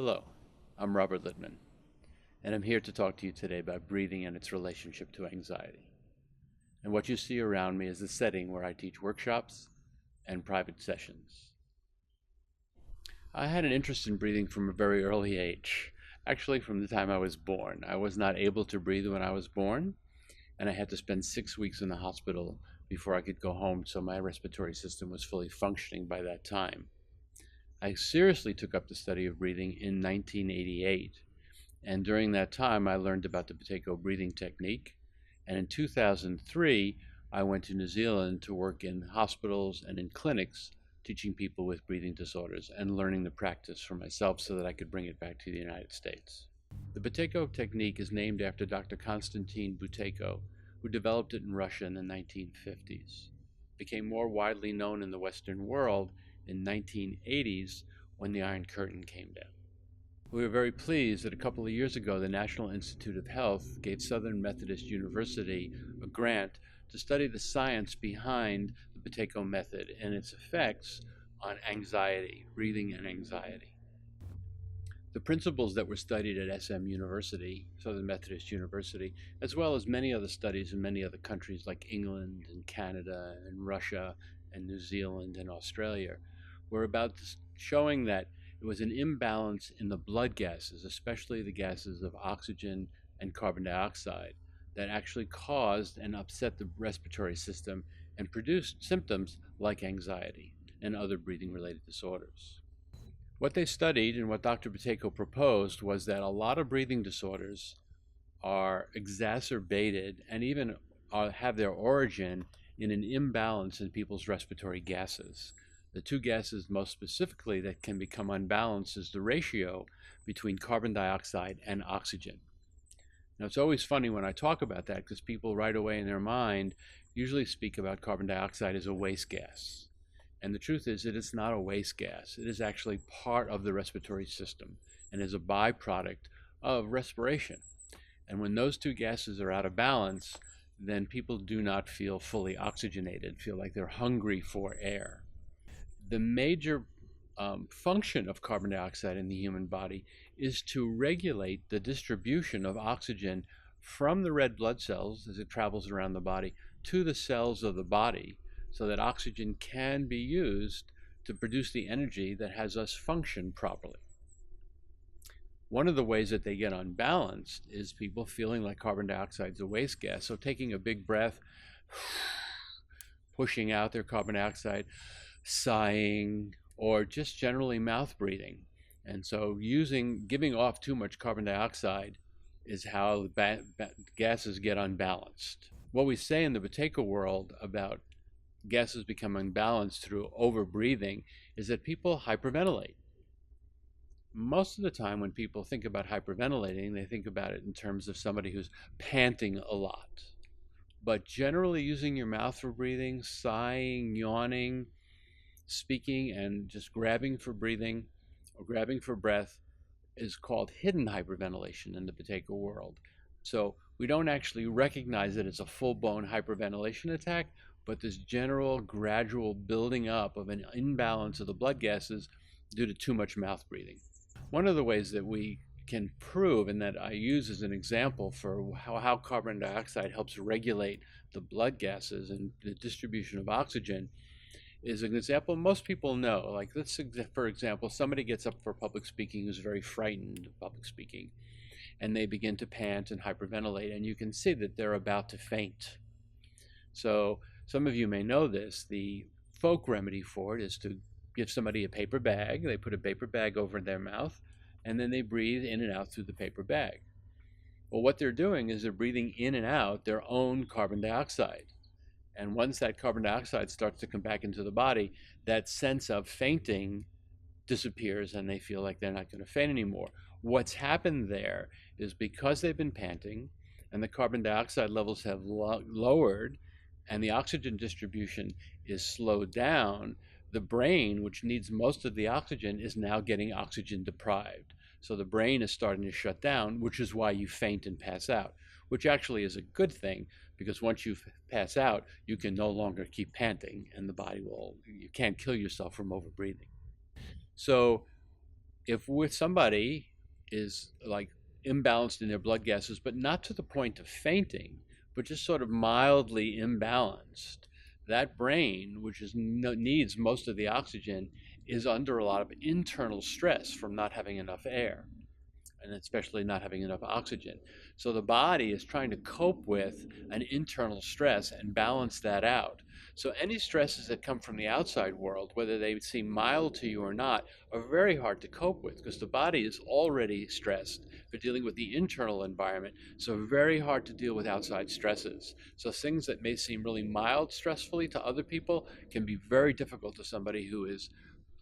Hello, I'm Robert Litman, and I'm here to talk to you today about breathing and its relationship to anxiety. And what you see around me is the setting where I teach workshops and private sessions. I had an interest in breathing from a very early age, actually from the time I was born. I was not able to breathe when I was born, and I had to spend 6 weeks in the hospital before I could go home, so my respiratory system was fully functioning by that time. I seriously took up the study of breathing in 1988, and during that time I learned about the Buteyko breathing technique, and in 2003 I went to New Zealand to work in hospitals and in clinics teaching people with breathing disorders and learning the practice for myself so that I could bring it back to the United States. The Buteyko technique is named after Dr. Konstantin Buteyko, who developed it in Russia in the 1950s. It became more widely known in the Western world in 1980s when the Iron Curtain came down. We were very pleased that a couple of years ago the National Institute of Health gave Southern Methodist University a grant to study the science behind the Buteyko method and its effects on anxiety, breathing and anxiety. The principles that were studied at SM University, Southern Methodist University, as well as many other studies in many other countries like England and Canada and Russia and New Zealand and Australia, were about showing that it was an imbalance in the blood gases, especially the gases of oxygen and carbon dioxide, that actually caused and upset the respiratory system and produced symptoms like anxiety and other breathing-related disorders. What they studied and what Dr. Buteyko proposed was that a lot of breathing disorders are exacerbated and even have their origin in an imbalance in people's respiratory gases. The two gases most specifically that can become unbalanced is the ratio between carbon dioxide and oxygen. Now, it's always funny when I talk about that because people right away in their mind usually speak about carbon dioxide as a waste gas. And the truth is it is not a waste gas. It is actually part of the respiratory system and is a byproduct of respiration. And when those two gases are out of balance, then people do not feel fully oxygenated, feel like they're hungry for air. The major function of carbon dioxide in the human body is to regulate the distribution of oxygen from the red blood cells as it travels around the body to the cells of the body so that oxygen can be used to produce the energy that has us function properly. One of the ways that they get unbalanced is people feeling like carbon dioxide is a waste gas, so taking a big breath, pushing out their carbon dioxide, sighing, or just generally mouth breathing. And so giving off too much carbon dioxide is how gases get unbalanced. What we say in the Buteyko world about gases become unbalanced through over-breathing is that people hyperventilate. Most of the time when people think about hyperventilating, they think about it in terms of somebody who's panting a lot. But generally using your mouth for breathing, sighing, yawning, speaking, and just grabbing for breathing or grabbing for breath is called hidden hyperventilation in the Buteyko world. So we don't actually recognize it as a full-blown hyperventilation attack, but this general gradual building up of an imbalance of the blood gases due to too much mouth breathing. One of the ways that we can prove, and that I use as an example for how carbon dioxide helps regulate the blood gases and the distribution of oxygen, is an example most people know. Like, let's, for example, somebody gets up for public speaking who's very frightened of public speaking, and they begin to pant and hyperventilate, and you can see that they're about to faint. So some of you may know this. The folk remedy for it is to give somebody a paper bag. They put a paper bag over their mouth, and then they breathe in and out through the paper bag. Well, what they're doing is they're breathing in and out their own carbon dioxide. And once that carbon dioxide starts to come back into the body, that sense of fainting disappears and they feel like they're not going to faint anymore. What's happened there is because they've been panting and the carbon dioxide levels have lowered and the oxygen distribution is slowed down, the brain, which needs most of the oxygen, is now getting oxygen deprived. So the brain is starting to shut down, which is why you faint and pass out, which actually is a good thing, because once you pass out, you can no longer keep panting and the body you can't kill yourself from overbreathing. So if with somebody is like imbalanced in their blood gases, but not to the point of fainting, but just sort of mildly imbalanced, that brain, which needs most of the oxygen, is under a lot of internal stress from not having enough air, and especially not having enough oxygen. So the body is trying to cope with an internal stress and balance that out. So any stresses that come from the outside world, whether they seem mild to you or not, are very hard to cope with because the body is already stressed for dealing with the internal environment. So very hard to deal with outside stresses. So things that may seem really mild stressfully to other people can be very difficult to somebody who is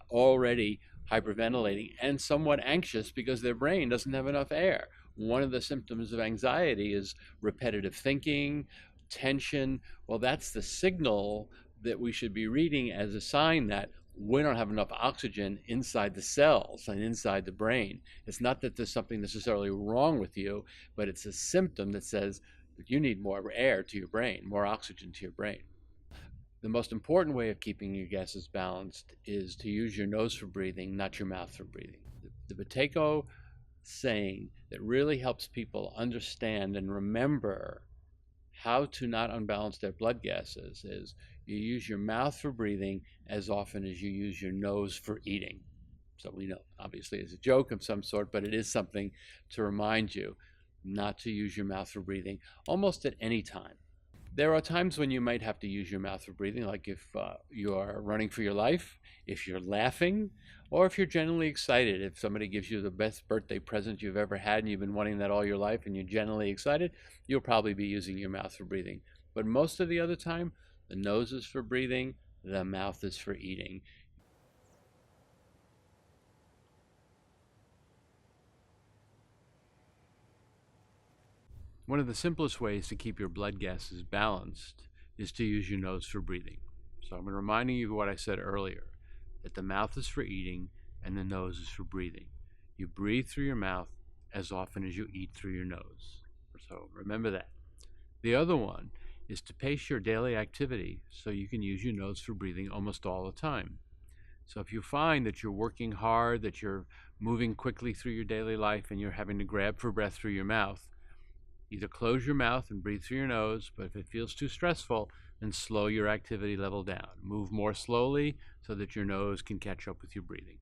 already hyperventilating and somewhat anxious because their brain doesn't have enough air. One of the symptoms of anxiety is repetitive thinking, tension. Well, that's the signal that we should be reading as a sign that we don't have enough oxygen inside the cells and inside the brain. It's not that there's something necessarily wrong with you, but it's a symptom that says that you need more air to your brain, more oxygen to your brain. The most important way of keeping your gases balanced is to use your nose for breathing, not your mouth for breathing. The Buteyko saying that really helps people understand and remember how to not unbalance their blood gases is you use your mouth for breathing as often as you use your nose for eating. So we know, obviously, it's a joke of some sort, but it is something to remind you not to use your mouth for breathing almost at any time. There are times when you might have to use your mouth for breathing, like if you are running for your life, if you're laughing, or if you're genuinely excited. If somebody gives you the best birthday present you've ever had and you've been wanting that all your life and you're genuinely excited, you'll probably be using your mouth for breathing. But most of the other time, the nose is for breathing, the mouth is for eating. One of the simplest ways to keep your blood gases balanced is to use your nose for breathing. So I'm reminding you of what I said earlier, that the mouth is for eating and the nose is for breathing. You breathe through your mouth as often as you eat through your nose. So remember that. The other one is to pace your daily activity so you can use your nose for breathing almost all the time. So if you find that you're working hard, that you're moving quickly through your daily life and you're having to grab for breath through your mouth, either close your mouth and breathe through your nose, but if it feels too stressful, then slow your activity level down. Move more slowly so that your nose can catch up with your breathing.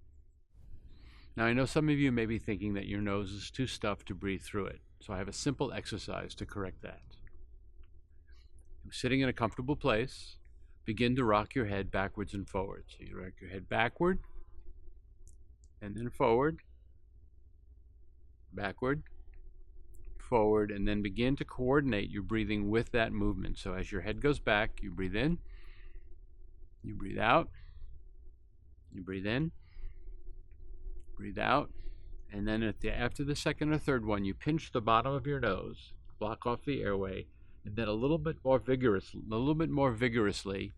Now, I know some of you may be thinking that your nose is too stuffed to breathe through it, so I have a simple exercise to correct that. You're sitting in a comfortable place. Begin to rock your head backwards and forwards. So you rock your head backward, and then forward, backward, forward, and then begin to coordinate your breathing with that movement. So as your head goes back, you breathe in, you breathe out, you breathe in, breathe out, and then after the second or third one, you pinch the bottom of your nose, block off the airway, and then a little bit more vigorously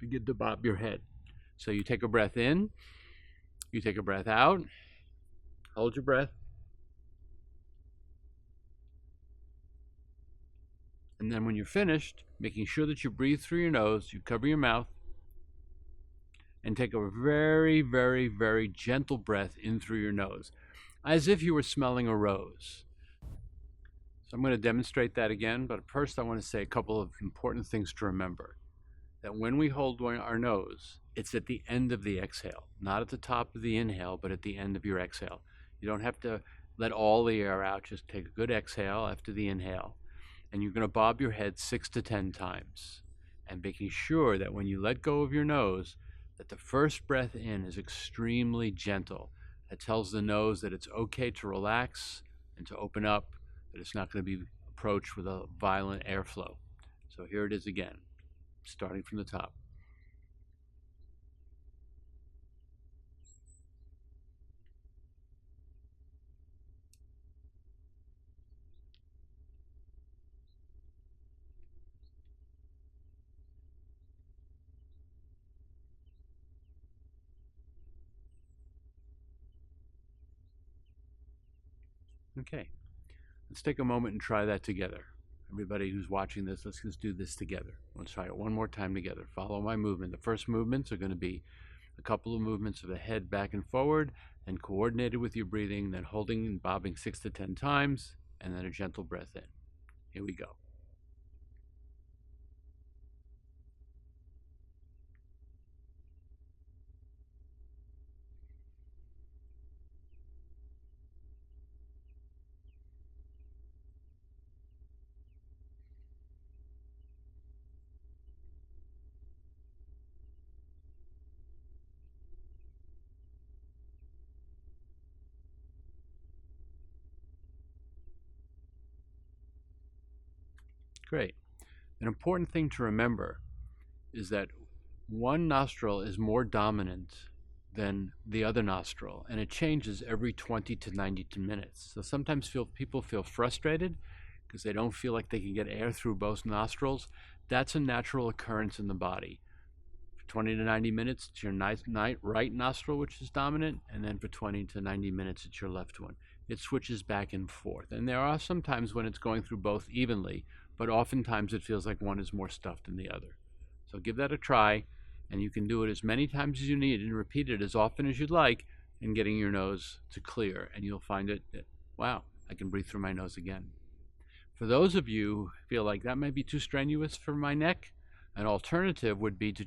begin to bob your head. So you take a breath in, you take a breath out, hold your breath, and then when you're finished, making sure that you breathe through your nose, you cover your mouth, and take a very, very, very gentle breath in through your nose, as if you were smelling a rose. So I'm going to demonstrate that again, but first I want to say a couple of important things to remember. That when we hold our nose, it's at the end of the exhale, not at the top of the inhale, but at the end of your exhale. You don't have to let all the air out, just take a good exhale after the inhale. And you're going to bob your head 6 to 10 times. And making sure that when you let go of your nose, that the first breath in is extremely gentle. That tells the nose that it's okay to relax and to open up, that it's not going to be approached with a violent airflow. So here it is again, starting from the top. Okay, let's take a moment and try that together. Everybody who's watching this, let's just do this together. Let's try it one more time together. Follow my movement. The first movements are going to be a couple of movements of the head back and forward, and coordinated with your breathing, then holding and bobbing 6 to 10 times, and then a gentle breath in. Here we go. Great. An important thing to remember is that one nostril is more dominant than the other nostril, and it changes every 20 to 92 minutes. So sometimes people feel frustrated because they don't feel like they can get air through both nostrils. That's a natural occurrence in the body. For 20 to 90 minutes, it's your right nostril, which is dominant, and then for 20 to 90 minutes, it's your left one. It switches back and forth. And there are some times when it's going through both evenly, but oftentimes it feels like one is more stuffed than the other. So give that a try, and you can do it as many times as you need and repeat it as often as you'd like in getting your nose to clear, and you'll find it that, wow, I can breathe through my nose again. For those of you who feel like that might be too strenuous for my neck, an alternative would be to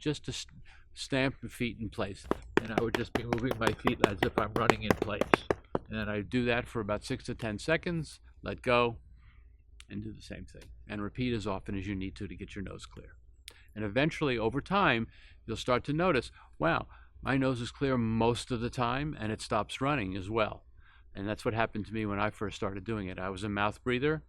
stamp your feet in place, and I would just be moving my feet as if I'm running in place. And I do that for about 6 to 10 seconds, let go, and do the same thing. And repeat as often as you need to get your nose clear. And eventually, over time, you'll start to notice, wow, my nose is clear most of the time, and it stops running as well. And that's what happened to me when I first started doing it. I was a mouth breather.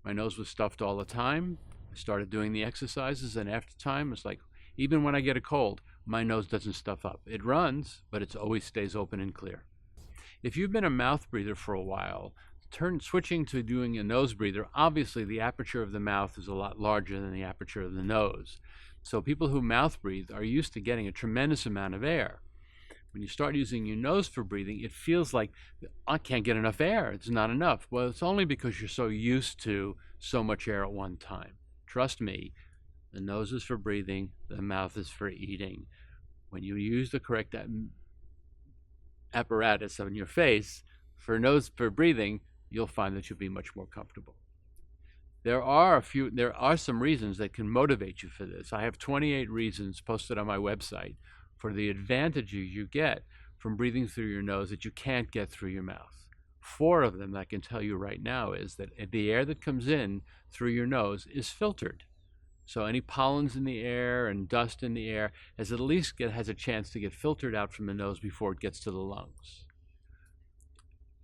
My nose was stuffed all the time. I started doing the exercises, and after time, it's like, even when I get a cold, my nose doesn't stuff up. It runs, but it always stays open and clear. If you've been a mouth breather for a while, switching to doing a nose breather, obviously the aperture of the mouth is a lot larger than the aperture of the nose. So people who mouth breathe are used to getting a tremendous amount of air. When you start using your nose for breathing, it feels like, I can't get enough air. It's not enough. Well, it's only because you're so used to so much air at one time. Trust me, the nose is for breathing, the mouth is for eating. When you use the correct apparatus on your face for breathing, you'll find that you'll be much more comfortable. There are some reasons that can motivate you for this. I have 28 reasons posted on my website for the advantages you get from breathing through your nose that you can't get through your mouth. 4 of them I can tell you right now is that the air that comes in through your nose is filtered. So any pollens in the air and dust in the air has a chance to get filtered out from the nose before it gets to the lungs.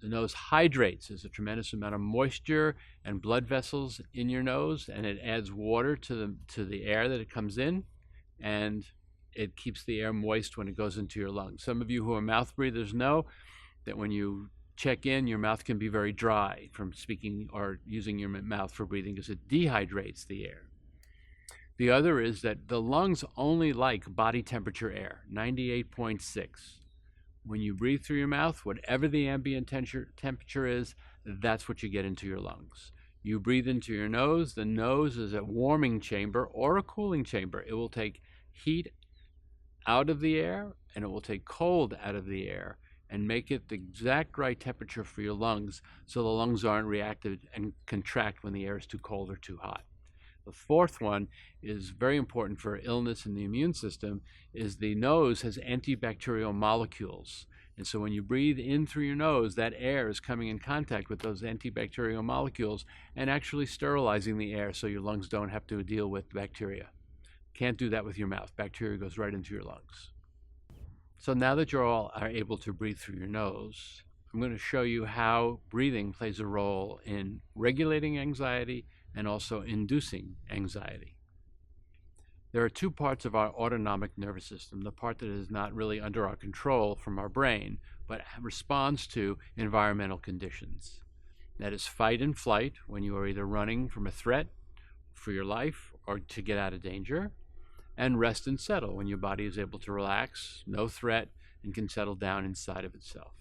The nose hydrates. There's a tremendous amount of moisture and blood vessels in your nose, and it adds water to the air that it comes in, and it keeps the air moist when it goes into your lungs. Some of you who are mouth breathers know that when you check in, your mouth can be very dry from speaking or using your mouth for breathing because it dehydrates the air. The other is that the lungs only like body temperature air, 98.6. When you breathe through your mouth, whatever the ambient temperature is, that's what you get into your lungs. You breathe into your nose. The nose is a warming chamber or a cooling chamber. It will take heat out of the air, and it will take cold out of the air and make it the exact right temperature for your lungs so the lungs aren't reactive and contract when the air is too cold or too hot. The 4th one is very important for illness in the immune system, is the nose has antibacterial molecules. And so when you breathe in through your nose, that air is coming in contact with those antibacterial molecules and actually sterilizing the air so your lungs don't have to deal with bacteria. Can't do that with your mouth. Bacteria goes right into your lungs. So now that you all are able to breathe through your nose, I'm going to show you how breathing plays a role in regulating anxiety and also inducing anxiety. There are 2 parts of our autonomic nervous system, the part that is not really under our control from our brain, but responds to environmental conditions. That is fight and flight, when you are either running from a threat for your life or to get out of danger, and rest and settle, when your body is able to relax, no threat, and can settle down inside of itself.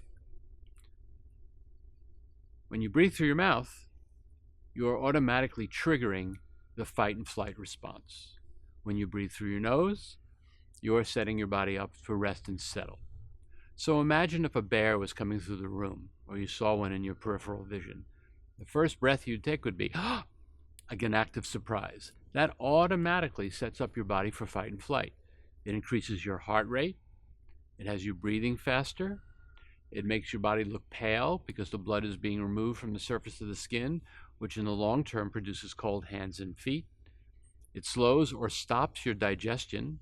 When you breathe through your mouth, you are automatically triggering the fight and flight response. When you breathe through your nose, You're setting your body up for rest and settle. So imagine if a bear was coming through the room, or you saw one in your peripheral vision. The first breath you'd take would be, like an act of surprise. That automatically sets up your body for fight and flight. It increases your heart rate. It has you breathing faster. It makes your body look pale because the blood is being removed from the surface of the skin, which in the long term produces cold hands and feet. It slows or stops your digestion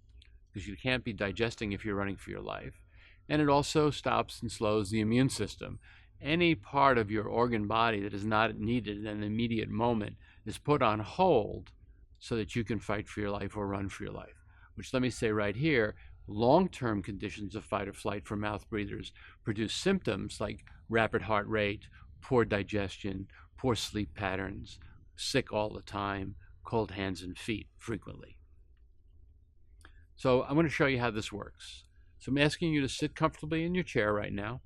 because you can't be digesting if you're running for your life. And it also stops and slows the immune system. Any part of your organ body that is not needed in an immediate moment is put on hold so that you can fight for your life or run for your life. Which, let me say right here, long-term conditions of fight or flight for mouth breathers produce symptoms like rapid heart rate, poor digestion, poor sleep patterns, sick all the time, cold hands and feet frequently. So I'm going to show you how this works. So I'm asking you to sit comfortably in your chair right now,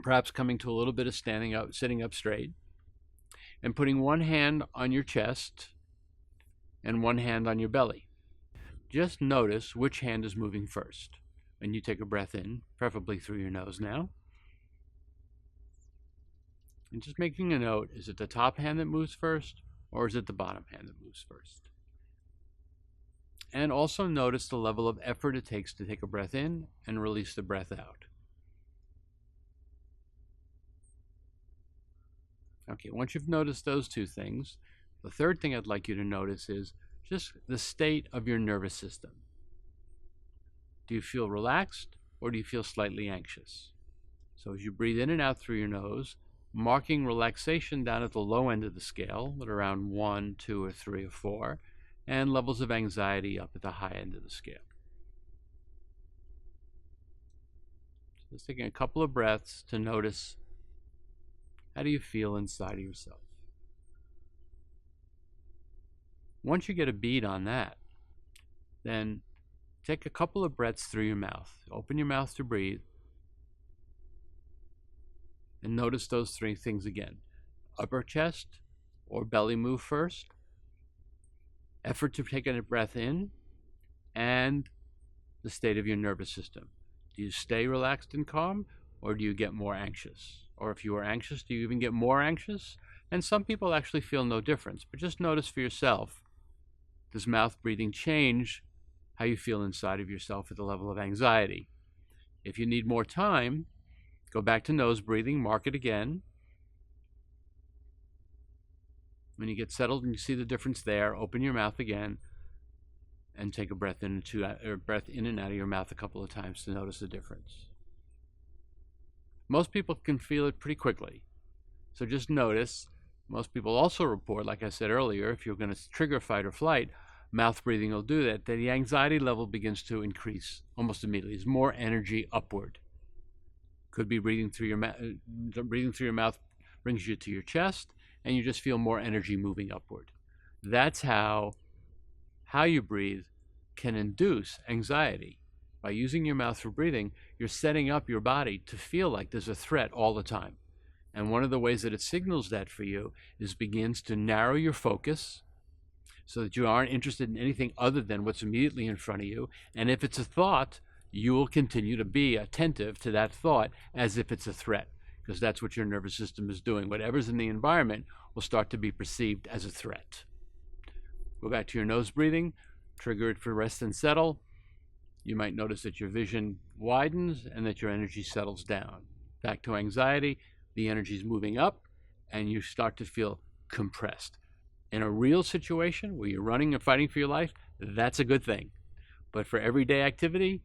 perhaps coming to a little bit of sitting up straight, and putting one hand on your chest and one hand on your belly. Just notice which hand is moving first. When you take a breath in, preferably through your nose now. And just making a note, is it the top hand that moves first, or is it the bottom hand that moves first? And also notice the level of effort it takes to take a breath in and release the breath out. Okay, once you've noticed those two things, the third thing I'd like you to notice is just the state of your nervous system. Do you feel relaxed, or do you feel slightly anxious? So as you breathe in and out through your nose, marking relaxation down at the low end of the scale at around 1, 2, or 3, or 4, and levels of anxiety up at the high end of the scale. So just taking a couple of breaths to notice, how do you feel inside of yourself? Once you get a bead on that, then take a couple of breaths through your mouth. Open your mouth to breathe. And notice those three things again. Upper chest or belly move first. Effort to take a breath in. And the state of your nervous system. Do you stay relaxed and calm, or do you get more anxious? Or if you are anxious, do you even get more anxious? And some people actually feel no difference. But just notice for yourself, does mouth breathing change how you feel inside of yourself at the level of anxiety? If you need more time, go back to nose breathing, mark it again. When you get settled and you see the difference there, open your mouth again and take a breath in and out of your mouth a couple of times to notice the difference. Most people can feel it pretty quickly. So just notice. Most people also report, like I said earlier, if you're going to trigger fight or flight, mouth breathing will do that, the anxiety level begins to increase almost immediately. There's more energy upward. Could be breathing through your mouth brings you to your chest, and you just feel more energy moving upward. That's how you breathe can induce anxiety. By using your mouth for breathing, you're setting up your body to feel like there's a threat all the time. And one of the ways that it signals that for you is begins to narrow your focus so that you aren't interested in anything other than what's immediately in front of you. And if it's a thought, you will continue to be attentive to that thought as if it's a threat, because that's what your nervous system is doing. Whatever's in the environment will start to be perceived as a threat. Go back to your nose breathing, trigger it for rest and settle. You might notice that your vision widens and that your energy settles down. Back to anxiety, the energy is moving up and you start to feel compressed. In a real situation where you're running and fighting for your life, that's a good thing. But for everyday activity,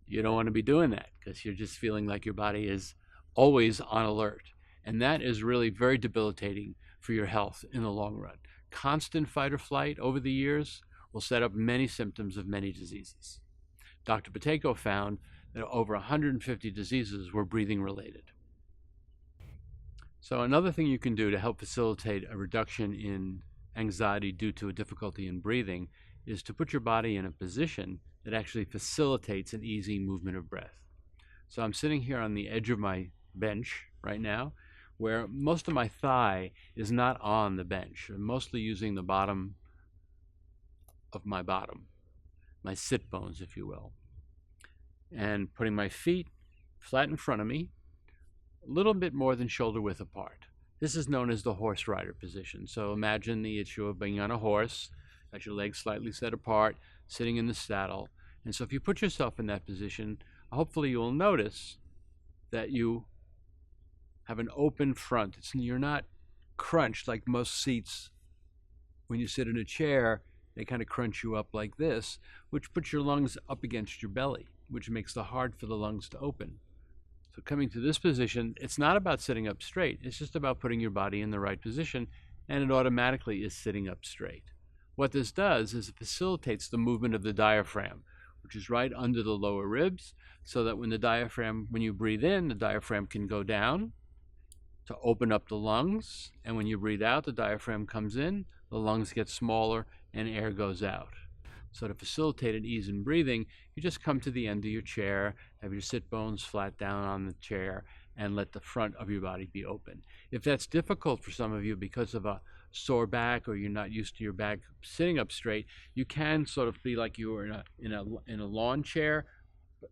you don't want to be doing that because you're just feeling like your body is always on alert. And that is really very debilitating for your health in the long run. Constant fight or flight over the years will set up many symptoms of many diseases. Dr. Buteyko found that over 150 diseases were breathing related. So another thing you can do to help facilitate a reduction in anxiety due to a difficulty in breathing is to put your body in a position that actually facilitates an easy movement of breath. So I'm sitting here on the edge of my bench right now, where most of my thigh is not on the bench. I'm mostly using the bottom of my bottom. my sit bones, if you will, and putting my feet flat in front of me, a little bit more than shoulder width apart. This is known as the horse rider position. So imagine the issue of being on a horse, got your legs slightly set apart, sitting in the saddle. And so if you put yourself in that position, hopefully you will notice that you have an open front. You're not crunched like most seats. When you sit in a chair, they kind of crunch you up like this, which puts your lungs up against your belly, which makes it hard for the lungs to open. So coming to this position, it's not about sitting up straight. It's just about putting your body in the right position, and it automatically is sitting up straight. What this does is it facilitates the movement of the diaphragm, which is right under the lower ribs, so that when you breathe in, the diaphragm can go down to open up the lungs, and when you breathe out, the diaphragm comes in, the lungs get smaller, and air goes out. So to facilitate an ease in breathing, you just come to the end of your chair, have your sit bones flat down on the chair, and let the front of your body be open. If that's difficult for some of you because of a sore back, or you're not used to your back sitting up straight, you can sort of be like you were in a lawn chair,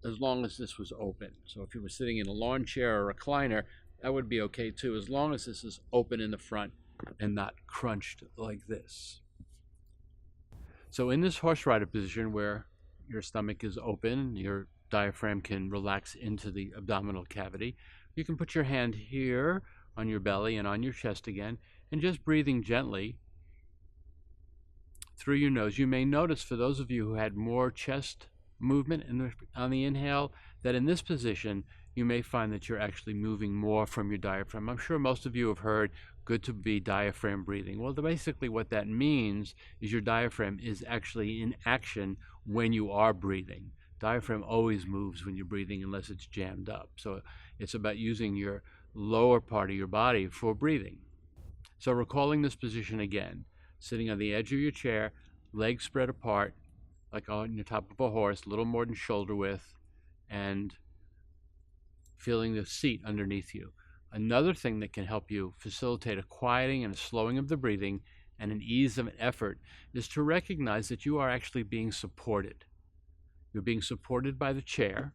as long as this was open. So if you were sitting in a lawn chair or recliner, that would be okay too, as long as this is open in the front and not crunched like this. So in this horse rider position, where your stomach is open, your diaphragm can relax into the abdominal cavity, you can put your hand here on your belly and on your chest again, and just breathing gently through your nose. You may notice, for those of you who had more chest movement on the inhale, that in this position you may find that you're actually moving more from your diaphragm. I'm sure most of you have heard good to be diaphragm breathing. Well, basically what that means is your diaphragm is actually in action when you are breathing. Diaphragm always moves when you're breathing unless it's jammed up. So it's about using your lower part of your body for breathing. So recalling this position again, sitting on the edge of your chair, legs spread apart, like on your top of a horse, a little more than shoulder width, and feeling the seat underneath you. Another thing that can help you facilitate a quieting and a slowing of the breathing and an ease of effort is to recognize that you are actually being supported. You're being supported by the chair,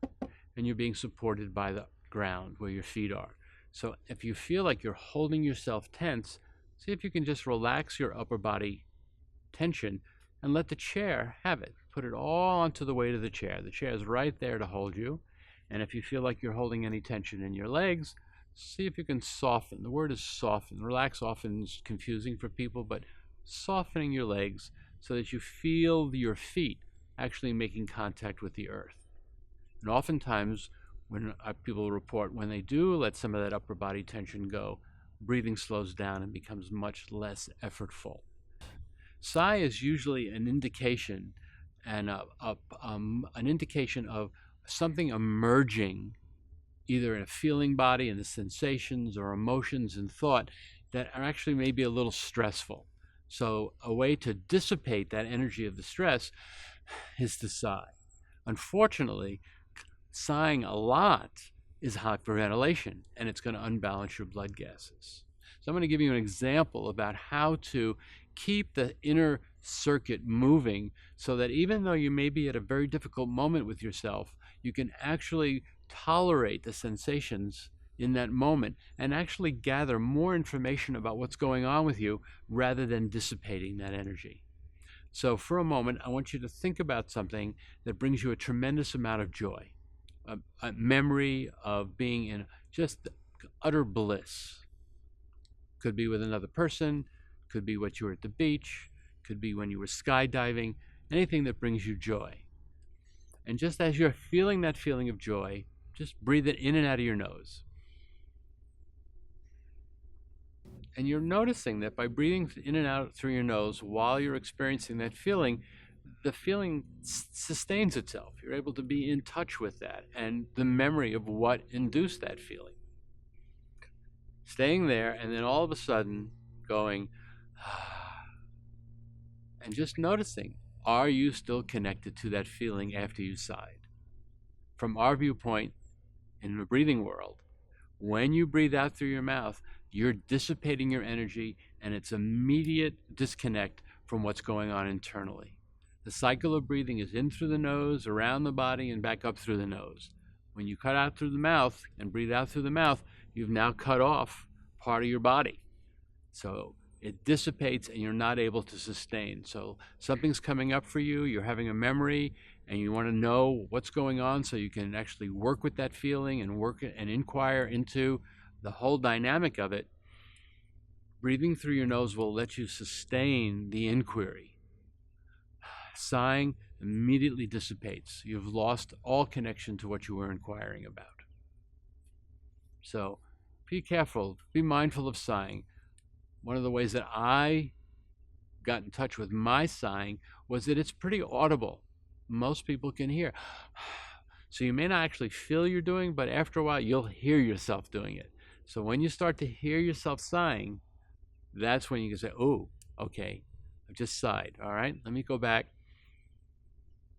and you're being supported by the ground where your feet are. So if you feel like you're holding yourself tense, see if you can just relax your upper body tension and let the chair have it. Put it all onto the weight of the chair. The chair is right there to hold you. And if you feel like you're holding any tension in your legs, see if you can soften. The word is soften. Relax often is confusing for people, but softening your legs so that you feel your feet actually making contact with the earth. And oftentimes, when people report when they do let some of that upper body tension go, breathing slows down and becomes much less effortful. Sigh is usually an indication, and an indication of something emerging, either in a feeling body, in the sensations or emotions and thought that are actually maybe a little stressful. So a way to dissipate that energy of the stress is to sigh. Unfortunately, sighing a lot is hyperventilation, and it's going to unbalance your blood gases. So I'm going to give you an example about how to keep the inner circuit moving so that even though you may be at a very difficult moment with yourself, you can actually tolerate the sensations in that moment and actually gather more information about what's going on with you rather than dissipating that energy. So for a moment, I want you to think about something that brings you a tremendous amount of joy, a memory of being in just utter bliss. Could be with another person, could be when you were at the beach, could be when you were skydiving, anything that brings you joy. And just as you're feeling that feeling of joy, just breathe it in and out of your nose. And you're noticing that by breathing in and out through your nose while you're experiencing that feeling, the feeling sustains itself. You're able to be in touch with that and the memory of what induced that feeling. Staying there, and then all of a sudden going, and just noticing, are you still connected to that feeling after you sighed? From our viewpoint in the breathing world, when you breathe out through your mouth, you're dissipating your energy, and it's immediate disconnect from what's going on internally. The cycle of breathing is in through the nose, around the body, and back up through the nose. When you cut out through the mouth and breathe out through the mouth, you've now cut off part of your body. So it dissipates and you're not able to sustain. So something's coming up for you, you're having a memory, and you want to know what's going on so you can actually work with that feeling and work and inquire into the whole dynamic of it. Breathing through your nose will let you sustain the inquiry. Sighing immediately dissipates. You've lost all connection to what you were inquiring about. So be careful, be mindful of sighing. One of the ways that I got in touch with my sighing was that it's pretty audible. Most people can hear. So you may not actually feel you're doing, but after a while you'll hear yourself doing it. So when you start to hear yourself sighing, that's when you can say, oh, okay, I've just sighed. All right, let me go back,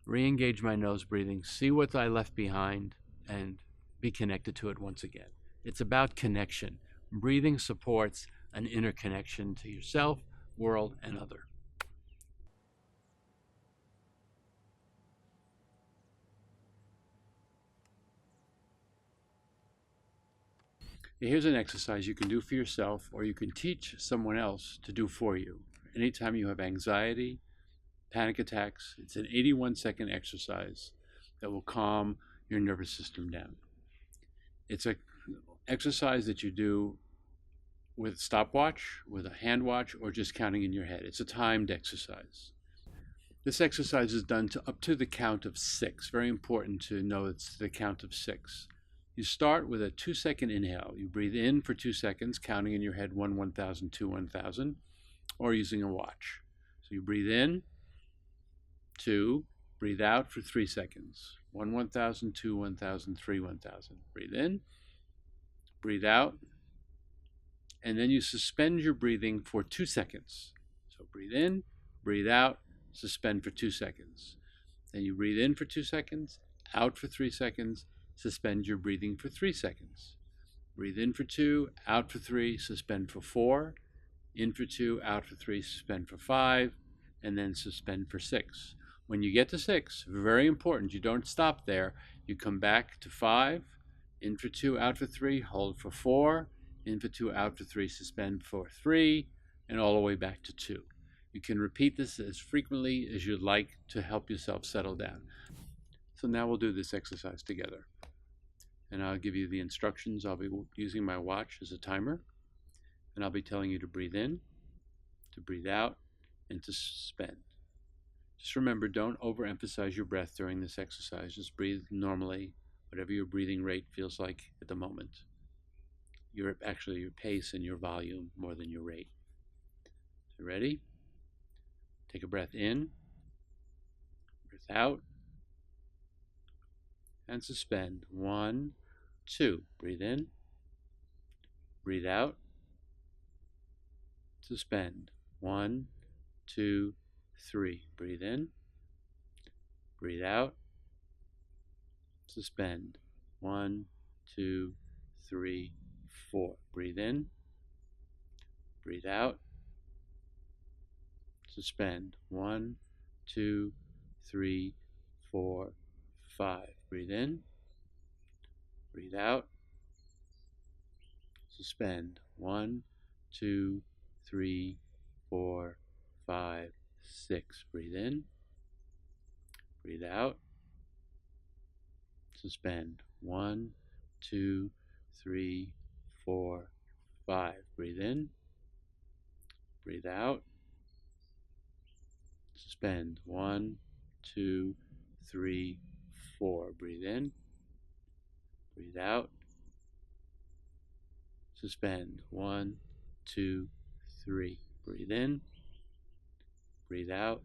re-engage my nose breathing, see what I left behind, and be connected to it once again. It's about connection. Breathing supports an inner connection to yourself, world, and other. Here's an exercise you can do for yourself, or you can teach someone else to do for you. Anytime you have anxiety, panic attacks, it's an 81-second exercise that will calm your nervous system down. It's an exercise that you do with a stopwatch, with a hand watch, or just counting in your head. It's a timed exercise. This exercise is done up to the count of 6. Very important to know it's the count of 6. You start with a 2-second inhale. You breathe in for 2 seconds, counting in your head 1, 1,000, 2, 1,000, or using a watch. So you breathe in, 2, breathe out for 3 seconds. 1, 1,000, 2, 1,000, 3, 1,000. Breathe in, breathe out, and then you suspend your breathing for 2 seconds. So breathe in, breathe out, suspend for 2 seconds. Then you breathe in for 2 seconds, out for 3 seconds, suspend your breathing for 3 seconds. Breathe in for 2, out for 3, suspend for 4, in for 2, out for 3, suspend for 5, and then suspend for 6. When you get to 6, very important, you don't stop there. You come back to 5, in for 2, out for 3, hold for 4, in for 2, out for 3, suspend for 3, and all the way back to 2. You can repeat this as frequently as you'd like to help yourself settle down. So now we'll do this exercise together. And I'll give you the instructions. I'll be using my watch as a timer, and I'll be telling you to breathe in, to breathe out, and to suspend. Just remember, don't overemphasize your breath during this exercise. Just breathe normally, whatever your breathing rate feels like at the moment. Your pace and your volume more than your rate. So ready? Take a breath in, breath out, and suspend. 1, 2. Breathe in, breathe out, suspend. 1, 2, 3. Breathe in, breathe out, suspend. 1, 2, 3, 4. Breathe in, breathe out, suspend. 1, 2, 3, 4, 5. Breathe in, breathe out, suspend. 1, 2, 3, 4, 5, 6. Breathe in, breathe out, suspend. 1, 2, 3, 4, 5. Breathe in, breathe out, suspend. 1, 2, 3, 4. Breathe in, breathe out, suspend. 1, 2, 3. Breathe in, breathe out,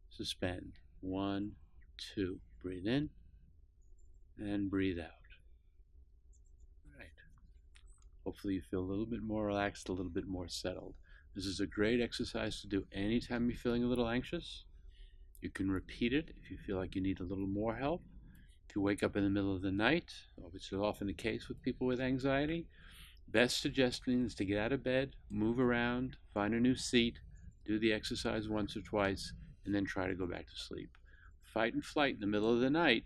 suspend. 1, 2. Breathe in, and breathe out. All right. Hopefully you feel a little bit more relaxed, a little bit more settled. This is a great exercise to do anytime you're feeling a little anxious. You can repeat it if you feel like you need a little more help. If you wake up in the middle of the night, which is often the case with people with anxiety, best suggestion is to get out of bed, move around, find a new seat, do the exercise once or twice, and then try to go back to sleep. Fight and flight in the middle of the night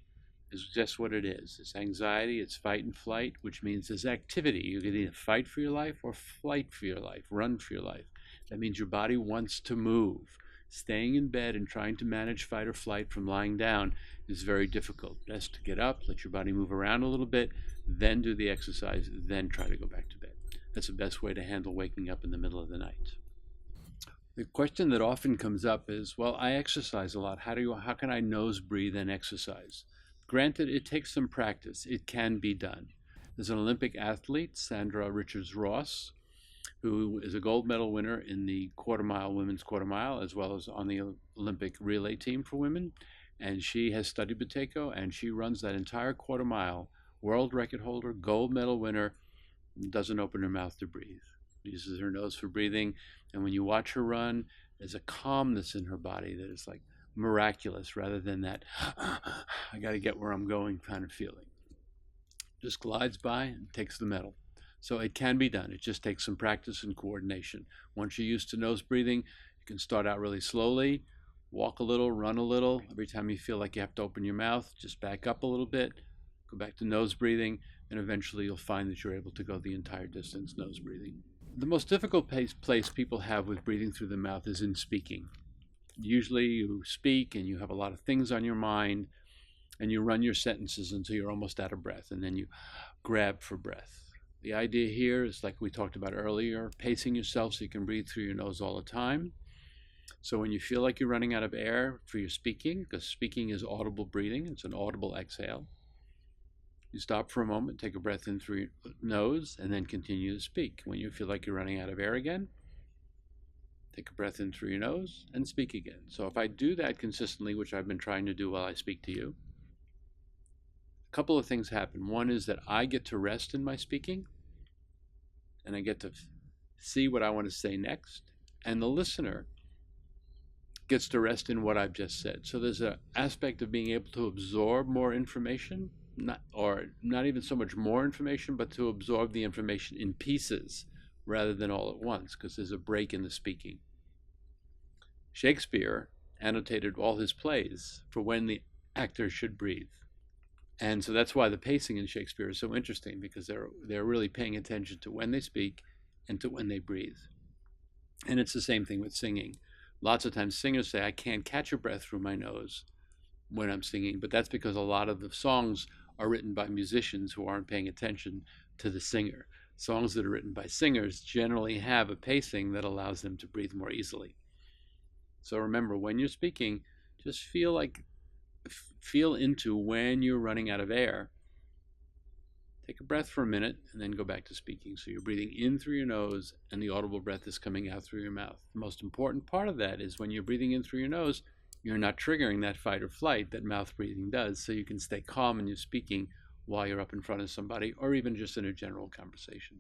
is just what it is. It's anxiety, it's fight and flight, which means there's activity. You can either fight for your life or flight for your life, run for your life. That means your body wants to move. Staying in bed and trying to manage fight or flight from lying down is very difficult. Best to get up, let your body move around a little bit, then do the exercise, then try to go back to bed. That's the best way to handle waking up in the middle of the night. The question that often comes up is, well, I exercise a lot. How can I nose breathe and exercise? Granted, it takes some practice. It can be done. There's an Olympic athlete, Sandra Richards-Ross, who is a gold medal winner in the women's quarter mile, as well as on the Olympic relay team for women. And she has studied Buteyko, and she runs that entire quarter mile, world record holder, gold medal winner, doesn't open her mouth to breathe. Uses her nose for breathing, and when you watch her run, there's a calmness in her body that is like miraculous, rather than that I got to get where I'm going kind of feeling. Just glides by and takes the medal. So it can be done. It just takes some practice and coordination. Once you're used to nose breathing, you can start out really slowly, walk a little, run a little. Every time you feel like you have to open your mouth, just back up a little bit, go back to nose breathing, and eventually you'll find that you're able to go the entire distance nose breathing. The most difficult place people have with breathing through the mouth is in speaking. Usually you speak and you have a lot of things on your mind, and you run your sentences until you're almost out of breath, and then you grab for breath. The idea here is, like we talked about earlier, pacing yourself so you can breathe through your nose all the time. So when you feel like you're running out of air for your speaking, because speaking is audible breathing, it's an audible exhale, you stop for a moment, take a breath in through your nose, and then continue to speak. When you feel like you're running out of air again, take a breath in through your nose and speak again. So if I do that consistently, which I've been trying to do while I speak to you, a couple of things happen. One is that I get to rest in my speaking, and I get to see what I want to say next, and the listener gets to rest in what I've just said. So there's an aspect of being able to absorb more information, not even so much more information, but to absorb the information in pieces rather than all at once, because there's a break in the speaking. Shakespeare annotated all his plays for when the actors should breathe. And so that's why the pacing in Shakespeare is so interesting, because they're really paying attention to when they speak and to when they breathe. And it's the same thing with singing. Lots of times singers say, I can't catch a breath through my nose when I'm singing, but that's because a lot of the songs are written by musicians who aren't paying attention to the singer. Songs that are written by singers generally have a pacing that allows them to breathe more easily. So remember, when you're speaking, just feel into when you're running out of air. Take a breath for a minute and then go back to speaking. So you're breathing in through your nose and the audible breath is coming out through your mouth. The most important part of that is when you're breathing in through your nose, you're not triggering that fight or flight that mouth breathing does, so you can stay calm when you're speaking while you're up in front of somebody, or even just in a general conversation.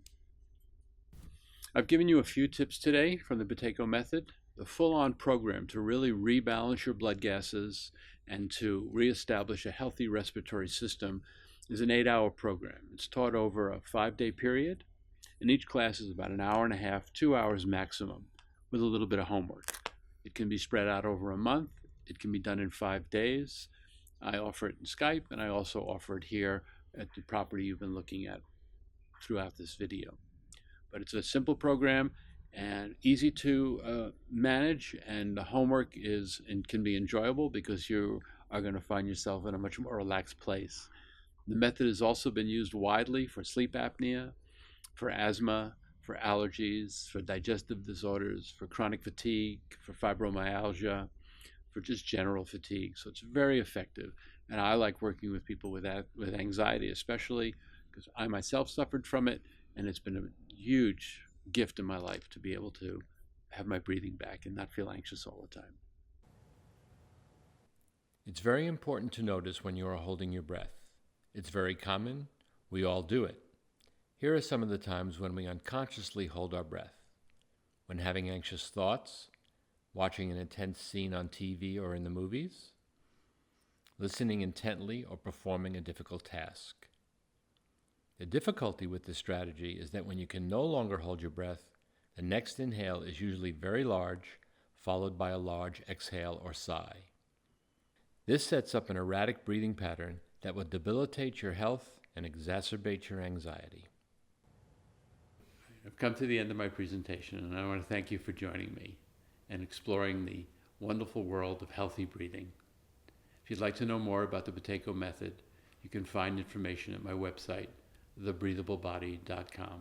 I've given you a few tips today from the Buteyko method, the full-on program to really rebalance your blood gases and to reestablish a healthy respiratory system is an 8-hour program. It's taught over a 5-day period, and each class is about an hour and a half, 2 hours maximum, with a little bit of homework. It can be spread out over a month. It can be done in 5 days. I offer it in Skype, and I also offer it here at the property you've been looking at throughout this video. But it's a simple program and easy to manage, and the homework can be enjoyable because you are going to find yourself in a much more relaxed place. The method has also been used widely for sleep apnea, for asthma, for allergies, for digestive disorders, for chronic fatigue, for fibromyalgia, for just general fatigue. So it's very effective. And I like working with people with anxiety, especially because I myself suffered from it, and it's been a huge gift in my life to be able to have my breathing back and not feel anxious all the time. It's very important to notice when you are holding your breath. It's very common. We all do it. Here are some of the times when we unconsciously hold our breath. When having anxious thoughts, watching an intense scene on TV or in the movies, listening intently or performing a difficult task. The difficulty with this strategy is that when you can no longer hold your breath, the next inhale is usually very large, followed by a large exhale or sigh. This sets up an erratic breathing pattern that will debilitate your health and exacerbate your anxiety. I've come to the end of my presentation, and I want to thank you for joining me and exploring the wonderful world of healthy breathing. If you'd like to know more about the Buteyko method, you can find information at my website, thebreathablebody.com.